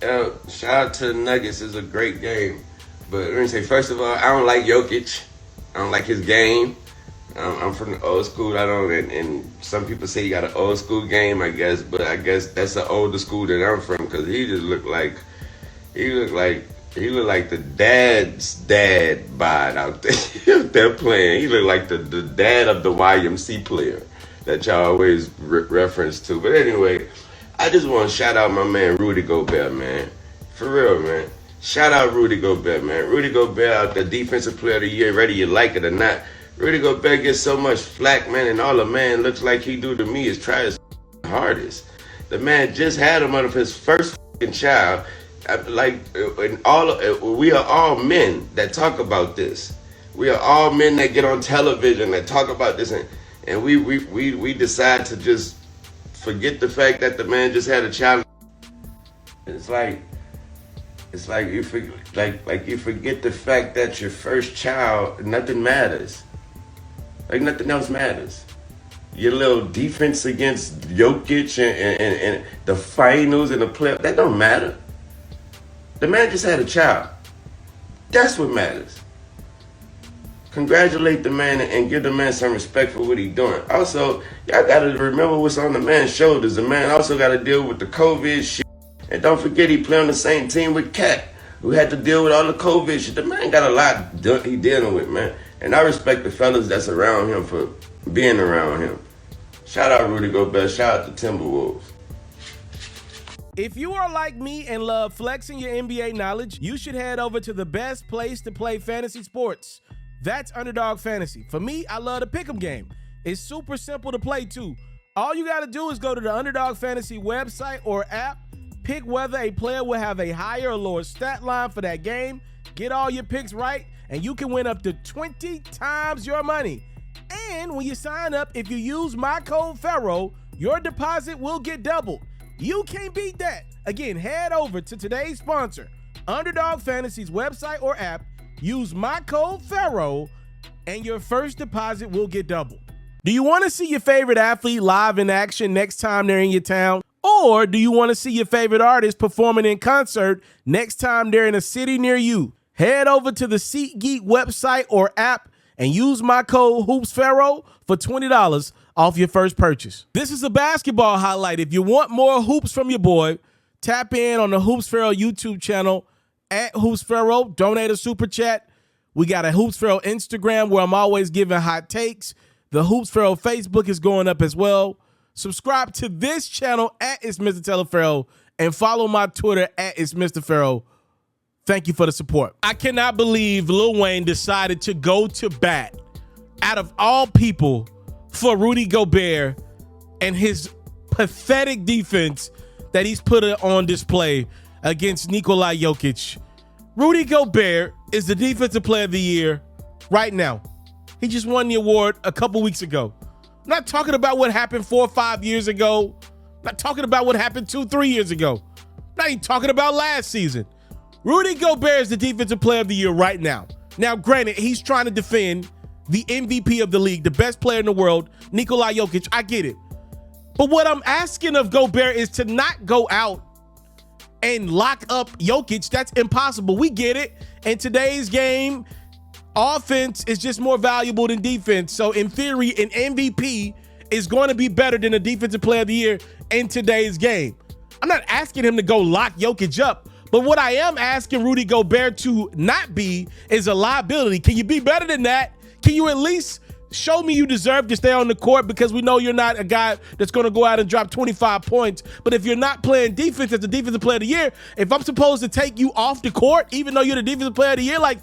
Shout out to the Nuggets. It's a great game. But let me say, first of all, I don't like Jokic. I don't like his game. I'm from the old school. I don't, and some people say you got an old school game, I guess. But I guess that's the older school that I'm from, because he just looked like the dad's dad bod out there playing. He looked like the dad of the YMC player that y'all always reference to. But anyway, I just want to shout out my man Rudy Gobert, man. For real, man. Shout out Rudy Gobert, man. Rudy Gobert out the defensive player of the year, whether you like it or not. Rudy Gobert gets so much flack, man, and all the man looks like he do to me is try his hardest. The man just had him out of his first child. We are all men that talk about this. We are all men that get on television that talk about this, and we decide to just forget the fact that the man just had a child. It's like you forget the fact that your first child, nothing matters. Like nothing else matters. Your little defense against Jokic and the finals and the playoffs, that don't matter. The man just had a child. That's what matters. Congratulate the man and give the man some respect for what he's doing. Also, y'all got to remember what's on the man's shoulders. The man also got to deal with the COVID shit. And don't forget he played on the same team with Cat, who had to deal with all the COVID shit. The man got a lot he dealing with, man. And I respect the fellas that's around him for being around him. Shout out Rudy Gobert. Shout out to Timberwolves. If you are like me and love flexing your NBA knowledge, you should head over to the best place to play fantasy sports. That's Underdog Fantasy. For me, I love the pick'em game. It's super simple to play too. All you got to do is go to the Underdog Fantasy website or app, pick whether a player will have a higher or lower stat line for that game, get all your picks right, and you can win up to 20 times your money. And when you sign up, if you use my code FERRO, your deposit will get doubled. You can't beat that. Again, head over to today's sponsor, Underdog Fantasy's website or app, use my code FERRO, and your first deposit will get doubled. Do you want to see your favorite athlete live in action next time they're in your town? Or do you want to see your favorite artist performing in concert next time they're in a city near you? Head over to the SeatGeek website or app and use my code HoopsFerro for $20 off your first purchase. This is a basketball highlight. If you want more hoops from your boy, tap in on the HoopsFerro YouTube channel at HoopsFerro. Donate a super chat. We got a HoopsFerro Instagram where I'm always giving hot takes. The HoopsFerro Facebook is going up as well. Subscribe to this channel at itsmrtaliaferro and follow my Twitter at itsmrferro. Thank you for the support. I cannot believe Lil Wayne decided to go to bat, out of all people, for Rudy Gobert and his pathetic defense that he's put on display against Nikola Jokic. Rudy Gobert is the defensive player of the year right now. He just won the award a couple weeks ago. I'm not talking about what happened 4 or 5 years ago. I'm not talking about what happened 2-3 years ago. I'm not even talking about last season. Rudy Gobert is the defensive player of the year right now. Now, granted, he's trying to defend the MVP of the league, the best player in the world, Nikola Jokic. I get it. But what I'm asking of Gobert is to not go out and lock up Jokic. That's impossible. We get it. In today's game, offense is just more valuable than defense. So in theory, an MVP is going to be better than a defensive player of the year in today's game. I'm not asking him to go lock Jokic up, but what I am asking Rudy Gobert to not be is a liability. Can you be better than that? Can you at least show me you deserve to stay on the court, because we know you're not a guy that's going to go out and drop 25 points. But if you're not playing defense as the defensive player of the year, if I'm supposed to take you off the court, even though you're the defensive player of the year, like,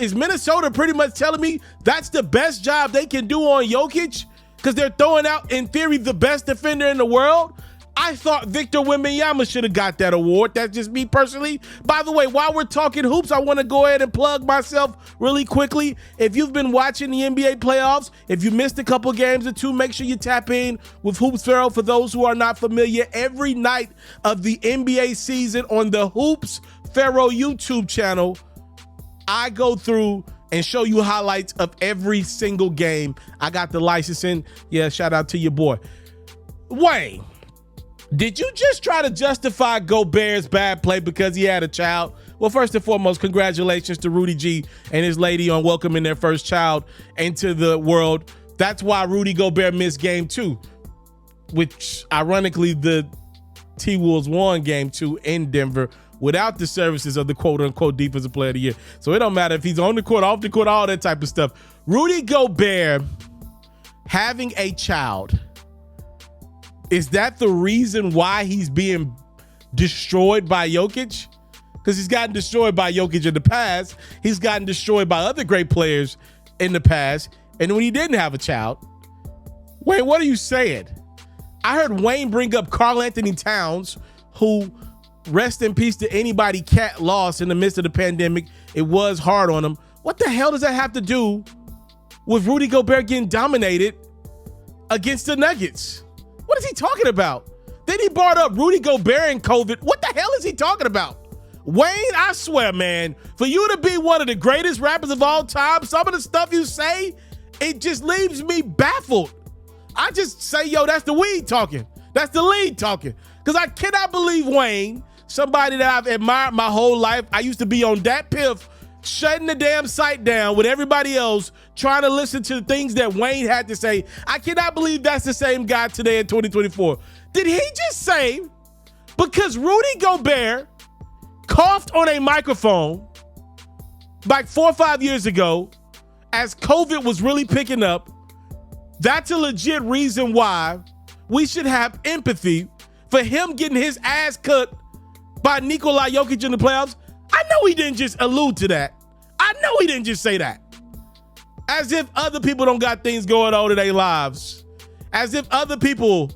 is Minnesota pretty much telling me that's the best job they can do on Jokic because they're throwing out, in theory, the best defender in the world? I thought Victor Wembanyama should have got that award. That's just me personally. By the way, while we're talking hoops, I want to go ahead and plug myself really quickly. If you've been watching the NBA playoffs, if you missed a couple games or two, make sure you tap in with Hoops Ferro. For those who are not familiar, every night of the NBA season on the Hoops Ferro YouTube channel, I go through and show you highlights of every single game. I got the licensing. Yeah, shout out to your boy. Wayne. Did you just try to justify Gobert's bad play because he had a child? Well, first and foremost, congratulations to Rudy G and his lady on welcoming their first child into the world. That's why Rudy Gobert missed game 2, which ironically the T-Wolves won game 2 in Denver without the services of the quote-unquote defensive player of the year. So it don't matter if he's on the court, off the court, all that type of stuff. Rudy Gobert having a child, is that the reason why he's being destroyed by Jokic? Because he's gotten destroyed by Jokic in the past. He's gotten destroyed by other great players in the past. And when he didn't have a child, Wayne, what are you saying? I heard Wayne bring up Karl Anthony Towns, who, rest in peace to anybody Cat lost in the midst of the pandemic. It was hard on him. What the hell does that have to do with Rudy Gobert getting dominated against the Nuggets? What is he talking about? Then he brought up Rudy Gobert and COVID. What the hell is he talking about? Wayne, I swear, man, for you to be one of the greatest rappers of all time, some of the stuff you say, it just leaves me baffled. I just say, yo, that's the weed talking. That's the lead talking. Because I cannot believe Wayne, somebody that I've admired my whole life. I used to be on that piff, shutting the damn site down with everybody else, trying to listen to the things that Wayne had to say. I cannot believe that's the same guy today in 2024. Did he just say, because Rudy Gobert coughed on a microphone like 4 or 5 years ago as COVID was really picking up, that's a legit reason why we should have empathy for him getting his ass cut by Nikola Jokic in the playoffs? I know he didn't just allude to that. I know he didn't just say that. As if other people don't got things going on in their lives. As if other people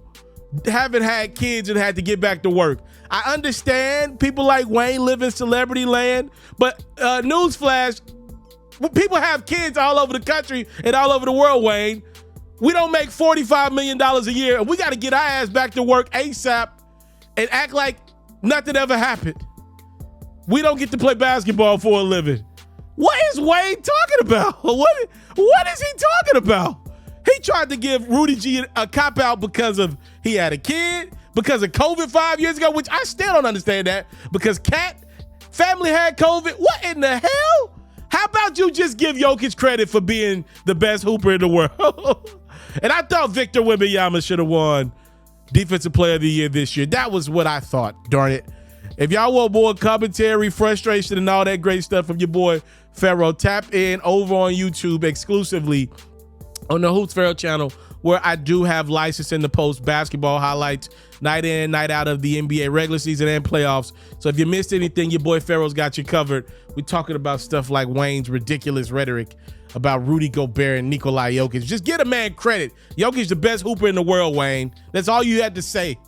haven't had kids and had to get back to work. I understand people like Wayne live in celebrity land, but newsflash, people have kids all over the country and all over the world, Wayne. We don't make $45 million a year, and we got to get our ass back to work ASAP and act like nothing ever happened. We don't get to play basketball for a living. What is Wayne talking about? What is he talking about? He tried to give Rudy G a cop-out because of he had a kid, because of COVID 5 years ago, which I still don't understand that, because Cat family had COVID. What in the hell? How about you just give Jokic credit for being the best hooper in the world? And I thought Victor Wembanyama should have won Defensive Player of the Year this year. That was what I thought, darn it. If y'all want more commentary, frustration, and all that great stuff from your boy Ferro, tap in over on YouTube exclusively on the Hoops Ferro channel, where I do have licensing to post basketball highlights night in, night out of the NBA regular season and playoffs. So if you missed anything, your boy Ferro's got you covered. We're talking about stuff like Wayne's ridiculous rhetoric about Rudy Gobert and Nikola Jokic. Just get a man credit. Jokic's the best hooper in the world, Wayne. That's all you had to say.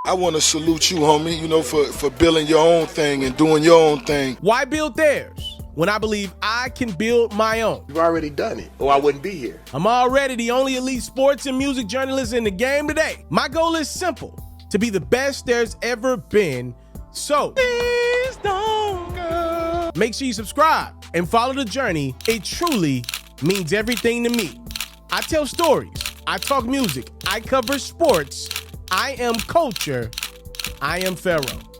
I want to salute you, homie, you know, for building your own thing and doing your own thing. Why build theirs when I believe I can build my own? You've already done it, or I wouldn't be here. I'm already the only elite sports and music journalist in the game today. My goal is simple, to be the best there's ever been. So, please don't go. Make sure you subscribe and follow the journey. It truly means everything to me. I tell stories. I talk music. I cover sports. I am culture. I am Ferro.